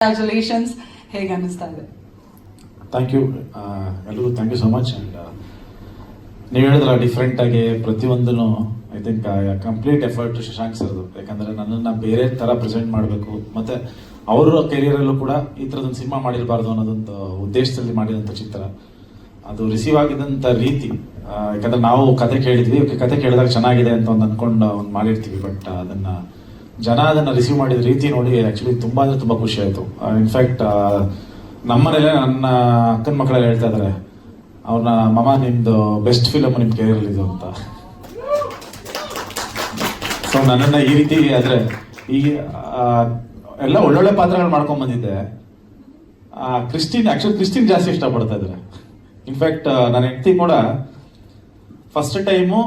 Congratulations. ಹೇಗೆ ಅನ್ನಿಸ್ತಾ ಇದೆ? ಥ್ಯಾಂಕ್ ಯು ಎಲ್ರಿಗೂ, thank you so much. And ನೀವು ಹೇಳಿದ್ರೆ ಡಿಫ್ರೆಂಟ್ ಆಗಿ ಪ್ರತಿಯೊಂದೂ I think complete effort Shashank ಸರ್ದು. ಯಾಕಂದರೆ ನನ್ನನ್ನು ಬೇರೆ ಥರ ಪ್ರೆಸೆಂಟ್ ಮಾಡಬೇಕು, ಮತ್ತು ಅವರ ಕೆರಿಯರಲ್ಲೂ ಕೂಡ ಈ ಥರದೊಂದು ಸಿನಿಮಾ ಮಾಡಿರಬಾರ್ದು ಅನ್ನೋದೊಂದು ಉದ್ದೇಶದಲ್ಲಿ ಮಾಡಿದಂಥ ಚಿತ್ರ. ಅದು ರಿಸೀವ್ ಆಗಿದ್ದಂಥ ರೀತಿ, ಯಾಕಂದರೆ ನಾವು ಕತೆ ಕೇಳಿದ್ವಿ, ಕತೆ ಕೇಳಿದಾಗ ಚೆನ್ನಾಗಿದೆ ಅಂತ ಒಂದು ಅಂದ್ಕೊಂಡು ಒಂದು ಮಾಡಿರ್ತೀವಿ, ಬಟ್ ಜನ ಅದನ್ನು ರಿಸೀವ್ ಮಾಡಿದ ರೀತಿ ನೋಡಿ ಆ್ಯಕ್ಚುಲಿ ತುಂಬ ಅಂದರೆ ತುಂಬ ಖುಷಿ ಆಯಿತು. ಇನ್ಫ್ಯಾಕ್ಟ್ ನಮ್ಮನೇಲೆ ನನ್ನ ಅಕ್ಕನ ಮಕ್ಕಳೆಲ್ಲ ಹೇಳ್ತಾ ಇದ್ದಾರೆ, ಅವ್ರನ್ನ ಮಮ್ಮ ನಿಮ್ಮದು ಬೆಸ್ಟ್ ಫಿಲಮ್ ನಿಮ್ಮ ಕೆರಿಯರಲ್ಲಿದು ಅಂತ. ಸೊ ನನ್ನನ್ನು ಈ ರೀತಿ ಆದರೆ ಈಗ ಎಲ್ಲ ಒಳ್ಳೊಳ್ಳೆ ಪಾತ್ರಗಳು ಮಾಡ್ಕೊಂಡು ಬಂದಿದ್ದೆ. ಕ್ರಿಸ್ಟಿನ್ ಜಾಸ್ತಿ ಇಷ್ಟಪಡ್ತಾ ಇದ್ದಾರೆ. ಇನ್ಫ್ಯಾಕ್ಟ್ ನನ್ನ ಹೆಂಡತಿ ಕೂಡ ಫಸ್ಟ್ ಟೈಮು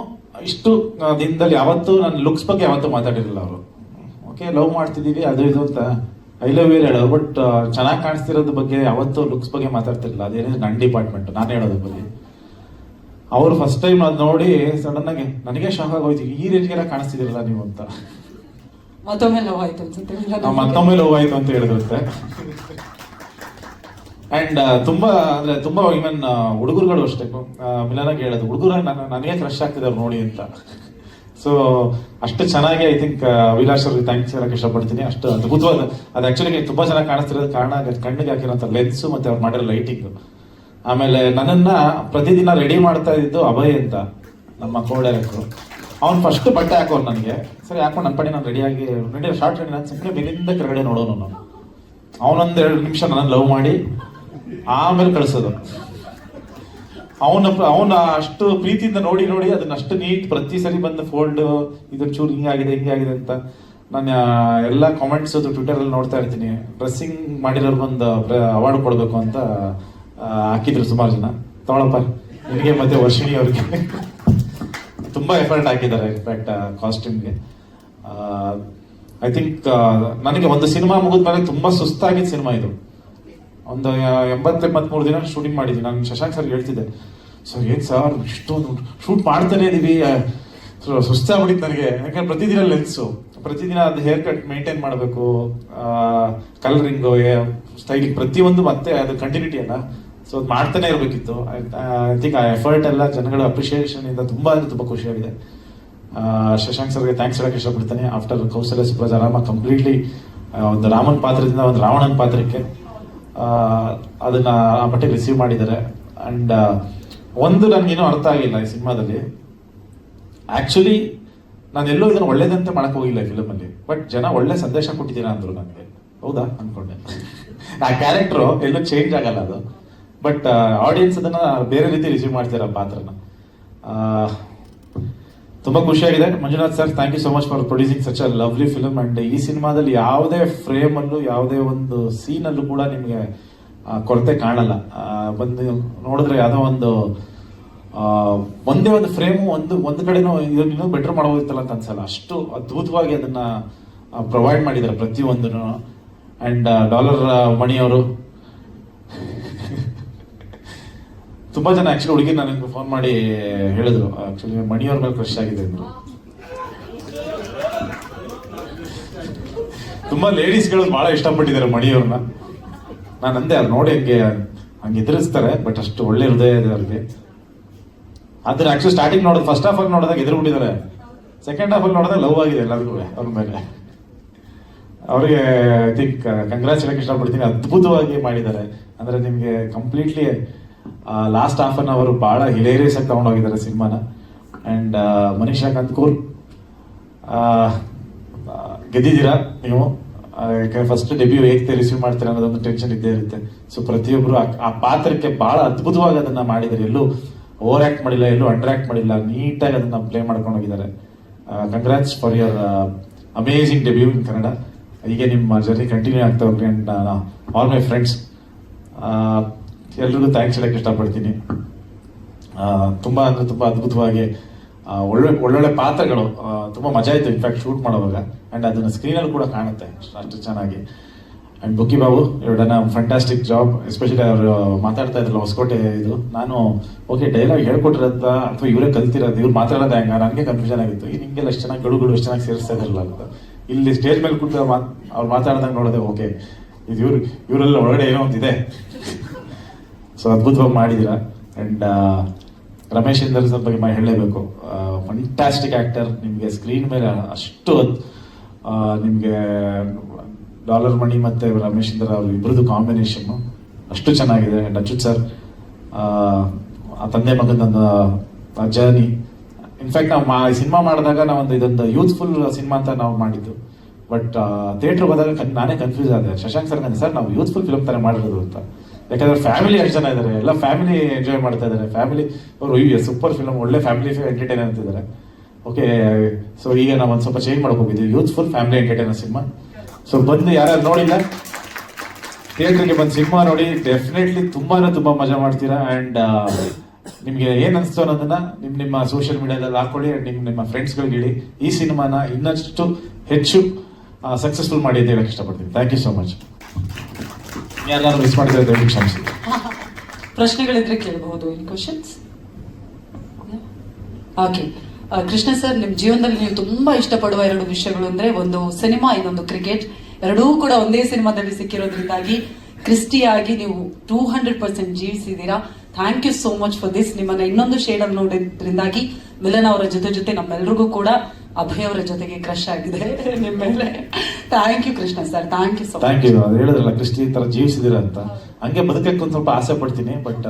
ಇಷ್ಟು ದಿನದಲ್ಲಿ ಯಾವತ್ತೂ ನನ್ನ ಲುಕ್ಸ್ ಬಗ್ಗೆ ಯಾವತ್ತೂ ಮಾತಾಡಿರಲಿಲ್ಲ ಅವರು. ಓಕೆ, ಲವ್ ಮಾಡ್ತಿದ್ದೀವಿ ಅದು ಇದು ಅಂತ ಐ ಲವ್ ಯು ಹೇಳೋದು, ಬಟ್ ಚೆನ್ನಾಗಿ ಕಾಣಿಸ್ತಿರೋದ್ರ ಬಗ್ಗೆ ಯಾವತ್ತೂ ಲುಕ್ಸ್ ಬಗ್ಗೆ ಮಾತಾಡ್ತಿರಲಿಲ್ಲ. ಅದೇನಿದ್ರೆ ನನ್ನ ಡಿಪಾರ್ಟ್ಮೆಂಟ್, ನಾನು ಹೇಳೋದ್ರ ಬಗ್ಗೆ. ಅವರು ಫಸ್ಟ್ ಟೈಮ್ ಅದು ನೋಡಿ ಸಡನ್ ಆಗಿ ನನಗೆ ಶಾಕ್ ಆಗೋಯ್ತು, ಈ ರೇಂಜ್ಗೆಲ್ಲ ಕಾಣಿಸ್ತಿದಿರಲ್ಲ ನೀವು ಅಂತ. ಮತ್ತೊಮ್ಮೆ ಲವ್ ಆಯ್ತು ಅನ್ಸುತ್ತೆ. ಮತ್ತೊಮ್ಮೆ ಲವ್ ಆಯ್ತು ಅಂತ ಹೇಳಿದ್ರಂತೆ. ಅಂಡ್ ತುಂಬಾ ಈವನ್ ಹುಡುಗರುಗಳು ಅಷ್ಟೇ, ಮಿಲನಾಗಿ ಹೇಳೋದು, ಹುಡುಗರು ನನಗೆ ಕ್ರಶ್ ಆಗ್ತಿದ್ದಾರೆ ನೋಡಿ ಅಂತ. ಸೊ ಅಷ್ಟು ಚೆನ್ನಾಗಿ ಐ ಥಿಂಕ್ ಅಭಿಲಾಷ್ ಅವ್ರಿಗೆ ಥ್ಯಾಂಕ್ಸ್ ಹೇಳಕ್ಕೆ ಇಷ್ಟಪಡ್ತೀನಿ. ಅಷ್ಟು ಅದ್ಭುತವಾದ, ಅದು ಆ್ಯಕ್ಚುಲಿ ತುಂಬ ಚೆನ್ನಾಗಿ ಕಾಣಿಸ್ತಿರೋದು ಕಾರಣ ಕಣ್ಣಿಗೆ ಹಾಕಿರೋಂಥ ಲೆನ್ಸು ಮತ್ತು ಅವ್ರು ಮಾಡಿರೋ ಲೈಟಿಂಗು. ಆಮೇಲೆ ನನ್ನನ್ನು ಪ್ರತಿದಿನ ರೆಡಿ ಮಾಡ್ತಾ ಇದ್ದು ಅಭಯ್ ಅಂತ, ನಮ್ಮ ಕೋ-ಡೈರೆಕ್ಟ್ರು. ಅವ್ನು ಫಸ್ಟ್ ಬಟ್ಟೆ ಹಾಕೋರು ನನಗೆ, ಸರಿ ಹಾಕೊಂಡು ನನ್ನ ಪಡಿ ನಾನು ರೆಡಿಯಾಗಿ ಶಾರ್ಟ್ ರೆಡಿ, ನಾನು ಸುಮ್ಮನೆ ಬೆನ್ನಿಂದ ಕೆಳಗಡೆ ನೋಡೋನು. ನಾನು ಅವನೊಂದು 2 ನಿಮಿಷ ನನ್ನ ಲವ್ ಮಾಡಿ ಆಮೇಲೆ ಕಳಿಸೋದು. ಅವನ ಅಷ್ಟು ಪ್ರೀತಿಯಿಂದ ನೋಡಿ ಅದನ್ನ ಅಷ್ಟು ನೀಟ್ ಪ್ರತಿ ಸರಿ ಬಂದು ಫೋಲ್ಡ್, ಇದ್ರ ಚೂರು ಹಿಂಗಾಗಿದೆ ಅಂತ ನಾನು ಎಲ್ಲ ಕಾಮೆಂಟ್ಸ್ ಟ್ವಿಟರಲ್ಲಿ ನೋಡ್ತಾ ಇರ್ತೀನಿ. ಡ್ರೆಸ್ಸಿಂಗ್ ಮಾಡಿರೋರ್ಗೊಂದು ಅವಾರ್ಡ್ ಕೊಡಬೇಕು ಅಂತ ಹಾಕಿದ್ರು ಸುಮಾರು ಜನ. ತಗೊಳಪ್ಪ ನಿನಗೆ ಮತ್ತೆ ವರ್ಷಿಣಿ ಅವ್ರಿಗೆ ತುಂಬಾ ಎಫರ್ಟ್ ಹಾಕಿದ್ದಾರೆ ಇನ್ಫ್ಯಾಕ್ಟ್ ಕಾಸ್ಟ್ಯೂಮ್ಗೆ. ಐ ಥಿಂಕ್ ನನಗೆ ಒಂದು ಸಿನಿಮಾ ಮುಗಿದ್ಮೇಲೆ ತುಂಬಾ ಸುಸ್ತಾಗಿದ್ದ ಸಿನಿಮಾ ಇದು. ಒಂದು 80-83 ದಿನ ಶೂಟಿಂಗ್ ಮಾಡಿದ್ವಿ. ನಾನು ಶಶಾಂಕ್ ಸರ್ ಹೇಳ್ತಿದ್ದೆ, ಸರ್ ಏನು ಸರ್ ಇಷ್ಟೊಂದು ಶೂಟ್ ಮಾಡ್ತಾನೆ ಇದೀವಿ, ಸುಸ್ತಾಗ್ಬಿಟ್ಟಿತ್ತು ನನಗೆ. ಯಾಕಂದ್ರೆ ಪ್ರತಿದಿನ ಲೆನ್ಸು, ಪ್ರತಿದಿನ ಅದು ಹೇರ್ ಕಟ್ ಮೇಂಟೈನ್ ಮಾಡಬೇಕು, ಕಲರಿಂಗು, ಸ್ಟೈಲಿಂಗ್ ಪ್ರತಿಯೊಂದು, ಮತ್ತೆ ಅದು ಕಂಟಿನ್ಯೂಟಿ ಅಲ್ಲ. ಸೊ ಅದು ಮಾಡ್ತಾನೆ ಇರಬೇಕಿತ್ತು. ಐ ಥಿಂಕ್ ಆ ಎಫರ್ಟ್ ಎಲ್ಲ ಜನಗಳ ಅಪ್ರಿಷಿಯೇಷನ್ ಇಂದ ತುಂಬ ಅಂದರೆ ತುಂಬ ಖುಷಿಯಾಗಿದೆ. ಶಶಾಂಕ್ ಸರ್ಗೆ ಥ್ಯಾಂಕ್ಸ್ ಹೇಳಕ್ಕೆ ಇಷ್ಟಪಡ್ತೇನೆ. ಆಫ್ಟರ್ ಕೌಸಲ್ಯ ಸುಪ್ರಜಾ ರಾಮ ಕಂಪ್ಲೀಟ್ಲಿ ಒಂದು ರಾಮನ್ ಪಾತ್ರದಿಂದ ಒಂದು ರಾವಣನ್ ಪಾತ್ರಕ್ಕೆ ಅದನ್ನ ಆ ಮಟ್ಟಿಗೆ ರಿಸೀವ್ ಮಾಡಿದ್ದಾರೆ. ಅಂಡ್ ಒಂದು ನನಗೇನೋ ಅರ್ಥ ಆಗಿಲ್ಲ ಈ ಸಿನಿಮಾದಲ್ಲಿ. ಆಕ್ಚುಲಿ ನಾನು ಎಲ್ಲೋ ಇದನ್ನು ಒಳ್ಳೇದಂತೆ ಮಾಡಕ್ ಹೋಗಿಲ್ಲ ಈ ಫಿಲಮಲ್ಲಿ, ಬಟ್ ಜನ ಒಳ್ಳೆ ಸಂದೇಶ ಕೊಟ್ಟಿದ್ದೀರಾ ಅಂದ್ರು ನನಗೆ. ಹೌದಾ ಅನ್ಕೊಂಡೆ. ಆ ಕ್ಯಾರೆಕ್ಟರ್ ಎಲ್ಲೂ ಚೇಂಜ್ ಆಗಲ್ಲ ಅದು, ಬಟ್ ಆಡಿಯನ್ಸ್ ಅದನ್ನ ಬೇರೆ ರೀತಿ ರಿಸೀವ್ ಮಾಡ್ತೀರ ಪಾತ್ರನ. ತುಂಬಾ ಖುಷಿಯಾಗಿದೆ. Manjunath sir, thank you so much for producing such a lovely film. And ಈ ಸಿನಿಮಾದಲ್ಲಿ ಯಾವುದೇ ಫ್ರೇಮ್ ಅಲ್ಲೂ ಯಾವುದೇ ಒಂದು ಸೀನ್ ಅಲ್ಲೂ ಕೂಡ ನಿಮಗೆ ಕೊರತೆ ಕಾಣಲ್ಲ. ಬಂದು ನೋಡಿದ್ರೆ ಯಾವುದೋ ಒಂದೇ ಒಂದು ಫ್ರೇಮು ಒಂದು ಕಡೆನೂ ಇನ್ನೂ ಬೆಟರ್ ಮಾಡೋದಿತ್ತಲ್ಲ ಅಂತ ಅನ್ಸಲ್ಲ. ಅಷ್ಟು ಅದ್ಭುತವಾಗಿ ಅದನ್ನ ಪ್ರೊವೈಡ್ ಮಾಡಿದ್ದಾರೆ ಪ್ರತಿಯೊಂದನ್ನು. ಅಂಡ್ ಡಾಲರ್ ಮಣಿಯವರು ತುಂಬಾ ಜನ ಆಕ್ಚುಲಿ ಹುಡುಗಿ ನನಗೆ ಫೋನ್ ಮಾಡಿ ಹೇಳಿದ್ರು, ಆಕ್ಚುಲಿ ಮಣಿಯವ್ರ ಮೇಲೆ ಕ್ರಶ್ ಆಗಿದೆ ಅಂದ್ರು. ತುಂಬಾ ಲೇಡೀಸ್ಗಳು ಬಹಳ ಇಷ್ಟಪಟ್ಟಿದ್ದಾರೆ ಮಣಿಯವ್ರನ್ನ. ನಾನು ಅಂದೆ, ಅವ್ರು ನೋಡಿ ಹಂಗೆ ಎದುರಿಸ್ತಾರೆ, ಬಟ್ ಅಷ್ಟು ಒಳ್ಳೆ ಹೃದಯ ಇದೆ ಅವ್ರಿಗೆ. ಆದ್ರೆ ಆಕ್ಚುಲಿ ಸ್ಟಾರ್ಟಿಂಗ್ ನೋಡೋದು, ಫಸ್ಟ್ ಹಾಫ್ ಆಗಿ ನೋಡಿದಾಗ ಎದುರುಬಿಟ್ಟಿದ್ದಾರೆ, ಸೆಕೆಂಡ್ ಹಾಫ್ ಅಲ್ಲಿ ನೋಡಿದಾಗ ಲವ್ ಆಗಿದೆ ಎಲ್ಲರಿಗೂ ಅವ್ರ ಮೇಲೆ. ಅವ್ರಿಗೆ ಐ ಥಿಂಕ್ ಕಂಗ್ರಾಚ್ ಹೇಳಕ್ಕೆ ಇಷ್ಟಪಡ್ತೀನಿ. ಅದ್ಭುತವಾಗಿ ಮಾಡಿದ್ದಾರೆ. ಅಂದ್ರೆ ನಿಮ್ಗೆ completely last half an hour ಬಹಳ ಹಿಲೇರಿಯಸ್ ಆಗಿ ತಗೊಂಡೋಗಿದ್ದಾರೆ ಸಿನಿಮಾನ. ಅಂಡ್ ಮನೀಷಾ ಕಂದ್ಕೂರ್ ಗೆದ್ದಿದ್ದೀರಾ ನೀವು. ಫಸ್ಟ್ ಡೆಬ್ಯೂ ಹೇಗೆ ರಿಸೀವ್ ಮಾಡ್ತೀರಾ ಅನ್ನೋದೊಂದು ಟೆನ್ಷನ್ ಇದ್ದೇ ಇರುತ್ತೆ. ಸೊ ಪ್ರತಿಯೊಬ್ರು ಆ ಪಾತ್ರಕ್ಕೆ ಬಹಳ ಅದ್ಭುತವಾಗಿ ಅದನ್ನ ಮಾಡಿದ್ದಾರೆ. ಎಲ್ಲೂ ಓವರ್ ಆಕ್ಟ್ ಮಾಡಿಲ್ಲ, ಎಲ್ಲೂ ಅಂಡರ್ ಆಕ್ಟ್ ಮಾಡಿಲ್ಲ, ನೀಟಾಗಿ ಅದನ್ನ ಪ್ಲೇ ಮಾಡ್ಕೊಂಡು ಹೋಗಿದ್ದಾರೆ. Congrats for your amazing debut in Kannada. ಹೀಗೆ ನಿಮ್ಮ ಜರ್ನಿ ಕಂಟಿನ್ಯೂ ಆಗ್ತಾ ಹೋಗ್ರಿ. ಅಂಡ್ ಆಲ್ ಮೈ ಫ್ರೆಂಡ್ಸ್ ಎಲ್ರಿಗೂ ಥ್ಯಾಂಕ್ಸ್ ಹೇಳಕ್ಕೆ ಇಷ್ಟಪಡ್ತೀನಿ. ತುಂಬಾ ಅಂದ್ರೆ ತುಂಬಾ ಅದ್ಭುತವಾಗಿ ಒಳ್ಳೊಳ್ಳೆ ಪಾತ್ರಗಳು, ತುಂಬಾ ಮಜಾ ಇತ್ತು ಇನ್ಫ್ಯಾಕ್ಟ್ ಶೂಟ್ ಮಾಡುವಾಗ. ಅಂಡ್ ಅದನ್ನ ಸ್ಕ್ರೀನಲ್ಲಿ ಕೂಡ ಕಾಣುತ್ತೆ ಅಷ್ಟು ಚೆನ್ನಾಗಿ. ಅಂಡ್ ಬುಕ್ಕಿ ಬಾಬು ಇವರನ್ನ ಫ್ಯಾಂಟಾಸ್ಟಿಕ್ ಜಾಬ್. ಎಸ್ಪೆಷಲಿ ಅವರು ಮಾತಾಡ್ತಾ ಇದ್ರಲ್ಲ ಹೊಸಕೋಟೆ ಇದು, ನಾನು ಓಕೆ ಡೈಲಾಗ್ ಹೇಳ್ಕೊಟ್ಟಿರೋದ ಅಥವಾ ಇವರೇ ಕಲ್ತಿರೋದು, ಇವ್ರು ಮಾತಾಡೋದು ಹೆಂಗ ನನಗೆ ಕನ್ಫ್ಯೂಷನ್ ಆಗಿತ್ತು. ನಿಂಗೆಲ್ಲ ಎಷ್ಟು ಚೆನ್ನಾಗಿ ಗಡುಗಳು ಎಷ್ಟು ಚೆನ್ನಾಗಿ ಸೇರಿಸ್ತಾ ಇದ್ರಲ್ಲ ಅಂತ. ಇಲ್ಲಿ ಸ್ಟೇಜ್ ಮೇಲೆ ಕೂತು ಅವ್ರು ಮಾತಾಡ್ದಂಗೆ ನೋಡೋದೆ, ಓಕೆ ಇದು ಇವರೆಲ್ಲ ಒಳಗಡೆ ಏನೋ ಒಂದಿದೆ. ಸೊ ಅದ್ಭುತವಾಗಿ ಮಾಡಿದ್ದೀರಾ. ಆ್ಯಂಡ್ ರಮೇಶ್ ಇಂದರ್ ಸರ್ ಬಗ್ಗೆ ಹೇಳಲೇಬೇಕು. Fantastic actor. ನಿಮಗೆ ಸ್ಕ್ರೀನ್ ಮೇಲೆ ಅಷ್ಟು ನಿಮಗೆ ಡಾಲರ್ ಮಣಿ ಮತ್ತು ರಮೇಶ್ ಇಂದರ್ ಅವ್ರ ಇಬ್ಬರದು ಕಾಂಬಿನೇಷನ್ನು ಅಷ್ಟು ಚೆನ್ನಾಗಿದೆ. ಆ್ಯಂಡ್ ಅಚ್ಯುತ್ ಸರ್ ಆ ತಂದೆ ಮಗನೊಂದು ಜರ್ನಿ. ಇನ್ಫ್ಯಾಕ್ಟ್ ನಾವು ಸಿನಿಮಾ ಮಾಡಿದಾಗ ನಾವೊಂದು ಇದೊಂದು ಯೂತ್ಫುಲ್ ಸಿನಿಮಾ ಅಂತ ನಾವು ಮಾಡಿದ್ದು. ಬಟ್ ಥಿಯೇಟ್ರ್ ಹೋದಾಗ ನಾನೇ ಕನ್ಫ್ಯೂಸ್ ಆದೆ. ಶಶಾಂಕ್ ಸರ್ ನನಗೆ ಸರ್ ನಾವು ಯೂತ್ಫುಲ್ ಫಿಲ್ಮ್ ಥರ ಮಾಡಿರೋದು ಅಂತ. ಯಾಕಂದ್ರೆ ಫ್ಯಾಮಿಲಿ ಎಷ್ಟು ಜನ ಇದ್ದಾರೆ, ಎಲ್ಲ ಫ್ಯಾಮಿಲಿ ಎಂಜಾಯ್ ಮಾಡ್ತಾ ಇದ್ದಾರೆ. ಫ್ಯಾಮಿಲಿ ಅವರು ಸೂಪರ್ ಫಿಲ್ಮ್, ಒಳ್ಳೆ ಫ್ಯಾಮಿಲಿ ಎಂಟರ್ಟೈನರ್ ಅಂತಿದ್ದಾರೆ. ಓಕೆ, ಸೊ ಈಗ ನಾವು ಒಂದು ಸ್ವಲ್ಪ ಚೇಂಜ್ ಮಾಡಕ್ಕೆ ಹೋಗಿದ್ವಿ, youthful family entertainer cinema. So ಬಂದು ಯಾರ್ಯಾರು ನೋಡಿಲ್ಲ ಥಿಯೇಟ್ರಿಗೆ ಬಂದು ಸಿನಿಮಾ ನೋಡಿ, ಡೆಫಿನೆಟ್ಲಿ ತುಂಬಾ ಮಜಾ ಮಾಡ್ತೀರಾ. ಆ್ಯಂಡ್ ನಿಮಗೆ ಏನು ಅನಿಸ್ತು ಅನ್ನೋದನ್ನ ನಿಮ್ಮ ಸೋಷಿಯಲ್ ಮೀಡಿಯಾದಲ್ಲಿ ಹಾಕೊಳ್ಳಿ. ಆ್ಯಂಡ್ ನಿಮ್ಮ ಫ್ರೆಂಡ್ಸ್ಗಳಿಗೆ ಹೇಳಿ ಈ ಸಿನಿಮಾನ ಇನ್ನಷ್ಟು ಹೆಚ್ಚು ಸಕ್ಸಸ್ಫುಲ್ ಮಾಡಿ ಅಂತ ಹೇಳಕ್ಕೆ ಇಷ್ಟಪಡ್ತೀನಿ. Thank you so much. ಯಾರು ಮಿಸ್ ಮಾಡಿದ್ರೆ ದಯವಿಟ್ಟು ಕ್ಷಮಿಸಿ. ಪ್ರಶ್ನೆಗಳಿದ್ರೆ ಕೇಳಬಹುದು. Any questions? Okay, Krishna sir, ನಿಮ್ಮ ಜೀವನದಲ್ಲಿ ನೀವು ತುಂಬಾ ಇಷ್ಟಪಡುವ ಎರಡು ವಿಷಯಗಳು ಅಂದ್ರೆ ಒಂದು ಸಿನಿಮಾ, ಇನ್ನೊಂದು ಕ್ರಿಕೆಟ್. ಎರಡೂ ಕೂಡ ಒಂದೇ ಸಿನಿಮಾದಲ್ಲಿ ಸಿಕ್ಕಿರೋದ್ರಿಂದಾಗಿ ಕ್ರಿಸ್ಟಿಯಾಗಿ ನೀವು 200% ಜೀವಿಸಿದ್ದೀರಾ. Thank you so much for this. ನಿಮ್ಮನ್ನ ಇನ್ನೊಂದು ಶೇಡ್ ಅಲ್ಲಿ ನೋಡಿದ್ರಿಂದಾಗಿ ಮಿಲನ್ ಅವರ ಜೊತೆ ನಮ್ಮೆಲ್ರಿಗೂ ಕೂಡ ಅಭಯ್ ಅವರ ಜೊತೆಗೆ ಕ್ರಶ್ ಆಗಿದೆ ನಿಮ್ಮ ಮೇಲೆ. Thank you Krishna sir, thank you so much. Thank you. ಅದು ಹೇಳಿದ್ರಲ್ಲ ಕ್ರಿಸ್ಟಿ ಈ ಥರ ಜೀವಿಸಿದ್ದೀರಾ ಅಂತ, ಹಂಗೆ ಬದುಕಕ್ಕೆ ಒಂದು ಸ್ವಲ್ಪ ಆಸೆ ಪಡ್ತೀನಿ. ಬಟ್